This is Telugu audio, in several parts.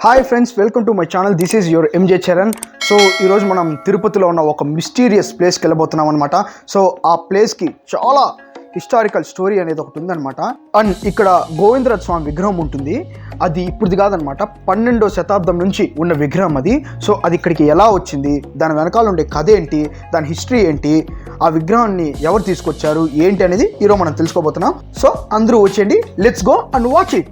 Hi friends, welcome to my channel. This is your MJ Charan. సో ఈరోజు మనం తిరుపతిలో ఉన్న ఒక మిస్టీరియస్ ప్లేస్కి వెళ్ళబోతున్నాం అనమాట. సో ఆ ప్లేస్కి చాలా హిస్టారికల్ స్టోరీ అనేది ఒకటి ఉందన్నమాట. అండ్ ఇక్కడ గోవిందరాజ స్వామి విగ్రహం ఉంటుంది. అది ఇప్పుడుది కాదనమాట, 12వ శతాబ్దం నుంచి ఉన్న విగ్రహం అది. సో అది ఇక్కడికి ఎలా వచ్చింది, దాని వెనకాల ఉండే కథ ఏంటి, దాని హిస్టరీ ఏంటి, ఆ విగ్రహాన్ని ఎవరు తీసుకొచ్చారు ఏంటి అనేది ఈరోజు మనం తెలుసుకోబోతున్నాం. సో అందరూ వచ్చేయండి, let's go and watch it.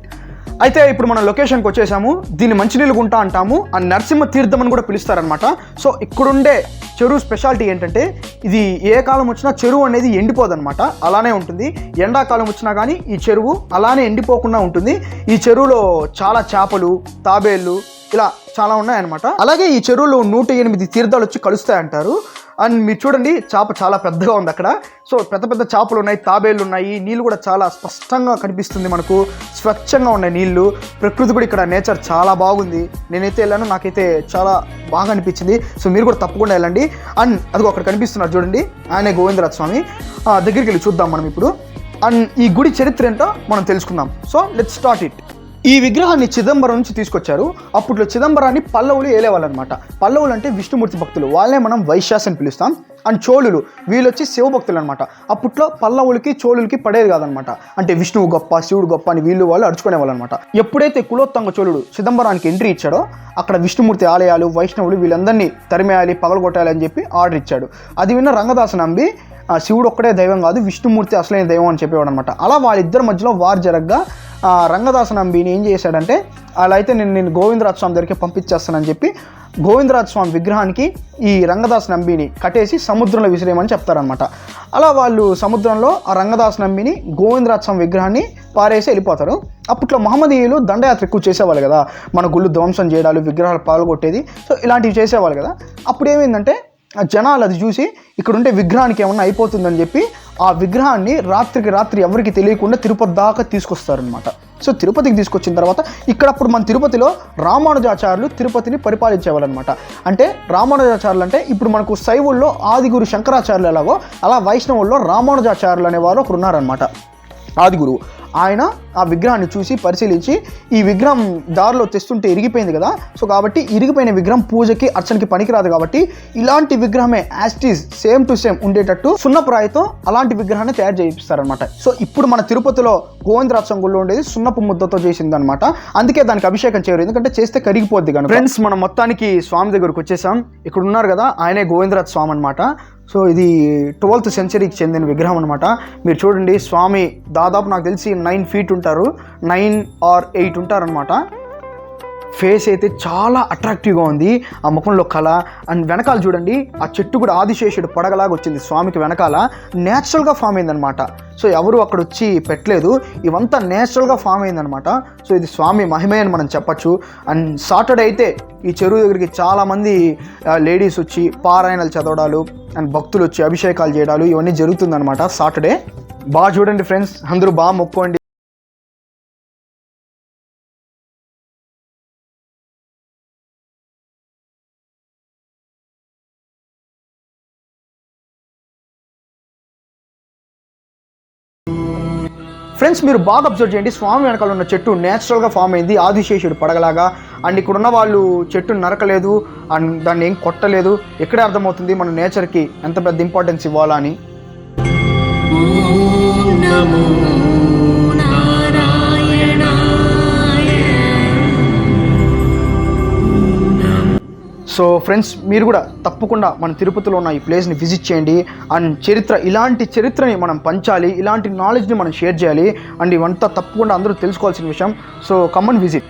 అయితే ఇప్పుడు మనం లొకేషన్కి వచ్చేసాము. దీన్ని మంచినీళ్ళు గుంట అంటాము, ఆ నరసింహ తీర్థం అని కూడా పిలుస్తారనమాట. సో ఇక్కడుండే చెరువు స్పెషాలిటీ ఏంటంటే, ఇది ఏ కాలం వచ్చినా చెరువు అనేది ఎండిపోదన్నమాట, అలానే ఉంటుంది. ఎండాకాలం వచ్చినా కానీ ఈ చెరువు అలానే ఎండిపోకుండా ఉంటుంది. ఈ చెరువులో చాలా చేపలు, తాబేళ్ళు ఇలా చాలా ఉన్నాయన్నమాట. అలాగే ఈ చెరువులో 108 తీర్థాలు వచ్చి కలుస్తాయంటారు. అండ్ మీరు చూడండి, చేప చాలా పెద్దగా ఉంది అక్కడ. సో పెద్ద పెద్ద చేపలు ఉన్నాయి, తాబేళ్ళు ఉన్నాయి. నీళ్ళు కూడా చాలా స్పష్టంగా కనిపిస్తుంది మనకు, స్వచ్ఛంగా ఉన్నాయి నీళ్ళు. ప్రకృతి కూడా ఇక్కడ నేచర్ చాలా బాగుంది. నేనైతే వెళ్ళాను, నాకైతే చాలా బాగా అనిపించింది. సో మీరు కూడా తప్పకుండా వెళ్ళండి. అండ్ అదిగో అక్కడ కనిపిస్తున్నారు చూడండి, ఆయనే గోవిందరాజ స్వామి. దగ్గరికి వెళ్ళి చూద్దాం మనం ఇప్పుడు. అండ్ ఈ గుడి చరిత్ర ఏంటో మనం తెలుసుకుందాం. So let's start it. ఈ విగ్రహాన్ని చిదంబరం నుంచి తీసుకొచ్చారు. అప్పట్లో చిదంబరాన్ని పల్లవులు ఏలేవాళ్ళు అనమాట. పల్లవులు అంటే విష్ణుమూర్తి భక్తులు, వాళ్ళే మనం వైశ్యాస్ అని పిలుస్తాం. అండ్ చోళులు, వీళ్ళు వచ్చి శివభక్తులు అనమాట. అప్పట్లో పల్లవులకి చోళులకి పడేది కాదనమాట. అంటే విష్ణువు గొప్ప, శివుడు గొప్ప అని వాళ్ళు అడుచుకునేవాళ్ళు అనమాట. ఎప్పుడైతే కులోత్తంగ చోళుడు చిదంబరానికి ఎంట్రీ ఇచ్చాడో, అక్కడ విష్ణుమూర్తి ఆలయాలు, వైష్ణవులు వీళ్ళందరినీ తరిమేయాలి, పగలగొట్టాలి అని చెప్పి ఆర్డర్ ఇచ్చాడు. అది విన్న రంగదాసు నంబి శివుడు ఒక్కడే దైవం కాదు, విష్ణుమూర్తి అసలైన దైవం అని చెప్పేవాడు అనమాట. అలా వాళ్ళిద్దరి మధ్యలో వారు జరగగా రంగదాసు నంబిని ఏం చేశాడంటే, అలా అయితే నేను గోవిందరాజ స్వామి దగ్గరికి పంపించేస్తానని చెప్పి గోవిందరాజ స్వామి విగ్రహానికి ఈ రంగదాసు నంబిని కట్టేసి సముద్రంలో విసిరేయమని చెప్తారనమాట. అలా వాళ్ళు సముద్రంలో ఆ రంగదాసు నంబిని గోవిందరాజ స్వామి విగ్రహాన్ని పారేసి వెళ్ళిపోతారు. అప్పట్లో మహమ్మదీయులు దండయాత్ర ఎక్కువ చేసేవాళ్ళు కదా, మన గుళ్ళు ధ్వంసం చేయడాలు, విగ్రహాలు పాల్గొట్టేది. సో ఇలాంటివి చేసేవాళ్ళు కదా. అప్పుడు ఏమైందంటే, జనాలు అది చూసి ఇక్కడ ఉంటే విగ్రహానికి ఏమన్నా అయిపోతుందని చెప్పి ఆ విగ్రహాన్ని రాత్రికి రాత్రి ఎవరికి తెలియకుండా తిరుపతి దాకా తీసుకొస్తారనమాట. సో తిరుపతికి తీసుకొచ్చిన తర్వాత ఇక్కడ అప్పుడు మన తిరుపతిలో రామానుజాచార్యులు తిరుపతిని పరిపాలించేవాళ్ళు అనమాట. అంటే రామానుజాచార్యులు అంటే ఇప్పుడు మనకు శైవుల్లో ఆదిగురు శంకరాచార్యులు ఎలాగో, అలా వైష్ణవుల్లో రామానుజాచార్యులు అనేవారు ఒకరు ఉన్నారనమాట, ఆదిగురువు. ఆయన ఆ విగ్రహాన్ని చూసి పరిశీలించి, ఈ విగ్రహం దారిలో తెస్తుంటే ఇరిగిపోయింది కదా, సో కాబట్టి ఇరిగిపోయిన విగ్రహం పూజకి అర్చనకి పనికిరాదు కాబట్టి ఇలాంటి విగ్రహమే యాస్టీజ్ సేమ్ టు సేమ్ ఉండేటట్టు సున్నపురాయితో అలాంటి విగ్రహాన్ని తయారు చేయిస్తారనమాట. సో ఇప్పుడు మన తిరుపతిలో గోవిందరాజ స్వామి గుళ్ళో ఉండేది సున్నపు ముద్దతో చేసింది అనమాట. అందుకే దానికి అభిషేకం చేయరు, ఎందుకంటే చేస్తే కరిగిపోద్ది కనుక. ఫ్రెండ్స్, మనం మొత్తానికి స్వామి దగ్గరకు వచ్చేసాం. ఇక్కడ ఉన్నారు కదా, ఆయనే గోవిందరాజ స్వామి అనమాట. సో ఇది 12th సెంచరీకి చెందిన విగ్రహం అనమాట. మీరు చూడండి, స్వామి దాదాపు నాకు తెలిసి 9 feet ఉంటారు, 9 or 8 ఉంటారనమాట. ఫేస్ అయితే చాలా అట్రాక్టివ్గా ఉంది, ఆ ముఖంలో కళ. అండ్ వెనకాల చూడండి, ఆ చెట్టు కూడా ఆదిశేషుడు పడగలాగా వచ్చింది స్వామికి వెనకాల, నేచురల్గా ఫామ్ అయిందనమాట. సో ఎవరు అక్కడ వచ్చి పెట్టలేదు, ఇవంతా నేచురల్గా ఫామ్ అయిందనమాట. సో ఇది స్వామి మహిమే అని మనం చెప్పచ్చు. అండ్ సాటర్డే అయితే ఈ చెరువు దగ్గరికి చాలామంది లేడీస్ వచ్చి పారాయణాలు చదవడాలు, అండ్ భక్తులు వచ్చి అభిషేకాలు చేయడాలు ఇవన్నీ జరుగుతుందన్నమాట సాటర్డే. బాగా చూడండి ఫ్రెండ్స్, అందరూ బాగా మొక్కోండి. ఫ్రెండ్స్, మీరు బాగా అబ్జర్వ్ చేయండి, స్వామి వెనకాల ఉన్న చెట్టు నేచురల్గా ఫామ్ అయింది, ఆదిశేషుడు పడగలాగా. అండ్ ఇక్కడ ఉన్న వాళ్ళు చెట్టును నరకలేదు, అండ్ దాన్ని ఏం కొట్టలేదు. ఇక్కడే అర్థమవుతుంది మన నేచర్కి ఎంత పెద్ద ఇంపార్టెన్స్ ఇవ్వాలా అని. సో ఫ్రెండ్స్, మీరు కూడా తప్పకుండా మన తిరుపతిలో ఉన్న ఈ ప్లేస్ని విజిట్ చేయండి. అండ్ ఇలాంటి చరిత్రని మనం పంచాలి, ఇలాంటి నాలెడ్జ్ని మనం షేర్ చేయాలి. అండ్ ఇవంతా తప్పకుండా అందరూ తెలుసుకోవాల్సిన విషయం. So come and visit.